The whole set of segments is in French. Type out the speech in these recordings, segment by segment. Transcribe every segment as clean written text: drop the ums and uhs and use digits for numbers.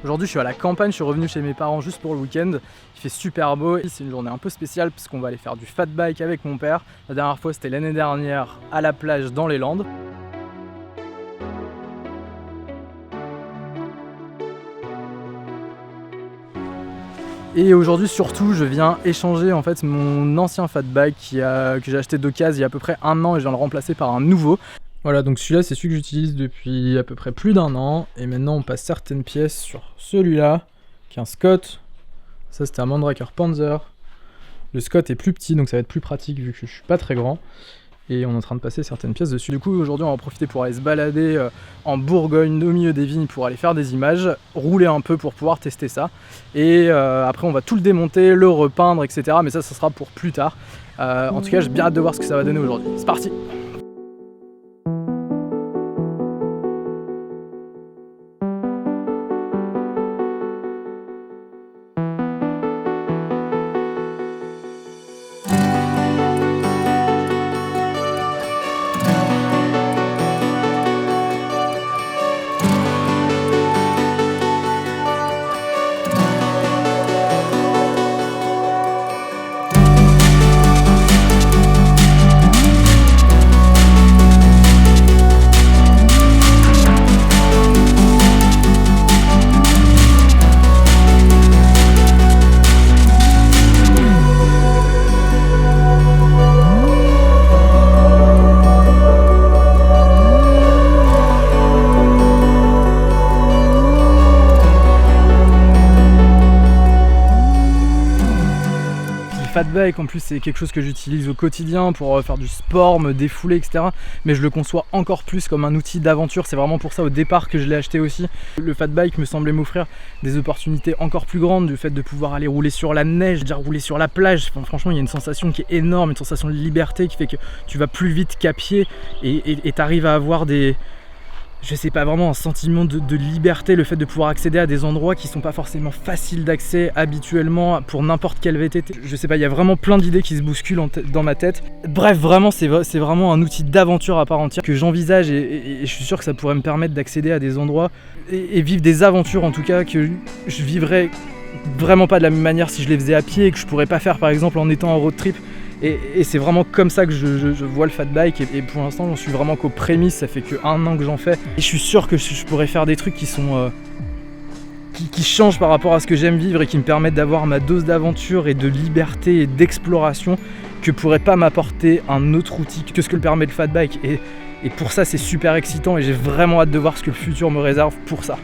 Aujourd'hui je suis à la campagne, je suis revenu chez mes parents juste pour le week-end. Il fait super beau, c'est une journée un peu spéciale parce qu'on va aller faire du fat bike avec mon père. La dernière fois c'était l'année dernière à la plage dans les Landes. Et aujourd'hui surtout je viens échanger en fait mon ancien fat bike que j'ai acheté d'occasion il y a à peu près 1 an et je viens le remplacer par un nouveau. Voilà, donc celui-là c'est celui que j'utilise depuis à peu près plus d'1 an et maintenant on passe certaines pièces sur celui-là qui est un Scott. Ça c'était un Mandraker Panzer. Le Scott est plus petit donc ça va être plus pratique vu que je suis pas très grand. Et on est en train de passer certaines pièces dessus. Du coup aujourd'hui on va en profiter pour aller se balader en Bourgogne au milieu des vignes pour aller faire des images, rouler un peu pour pouvoir tester ça. Et après on va tout le démonter, le repeindre etc. Mais ça sera pour plus tard. En tout cas j'ai bien hâte de voir ce que ça va donner aujourd'hui. C'est parti! Fat bike en plus c'est quelque chose que j'utilise au quotidien pour faire du sport, me défouler etc. Mais je le conçois encore plus comme un outil d'aventure, c'est vraiment pour ça au départ que je l'ai acheté aussi. Le fat bike me semblait m'offrir des opportunités encore plus grandes, du fait de pouvoir aller rouler sur la neige, déjà rouler sur la plage. Enfin, franchement il y a une sensation qui est énorme, une sensation de liberté qui fait que tu vas plus vite qu'à pied et t'arrives à avoir des... Je sais pas, vraiment un sentiment de liberté, le fait de pouvoir accéder à des endroits qui sont pas forcément faciles d'accès habituellement pour n'importe quel VTT. Je sais pas, il y a vraiment plein d'idées qui se bousculent dans ma tête. Bref, vraiment c'est vraiment un outil d'aventure à part entière que j'envisage et je suis sûr que ça pourrait me permettre d'accéder à des endroits et vivre des aventures en tout cas que je vivrais vraiment pas de la même manière si je les faisais à pied et que je pourrais pas faire par exemple en étant en road trip. Et c'est vraiment comme ça que je vois le fat bike et pour l'instant j'en suis vraiment qu'aux prémices, ça fait que 1 an que j'en fais et je suis sûr que je pourrais faire des trucs qui sont qui changent par rapport à ce que j'aime vivre et qui me permettent d'avoir ma dose d'aventure et de liberté et d'exploration que pourrait pas m'apporter un autre outil que ce que le permet le fat bike et pour ça c'est super excitant et j'ai vraiment hâte de voir ce que le futur me réserve pour ça.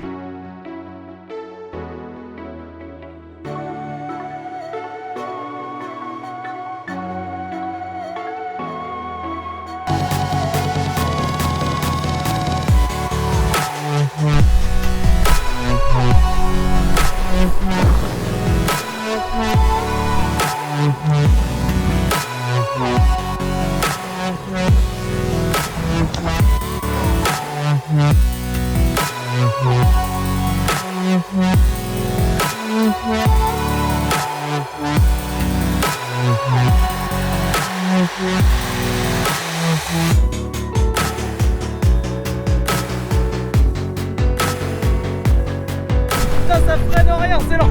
Ça freine rien, c'est lent.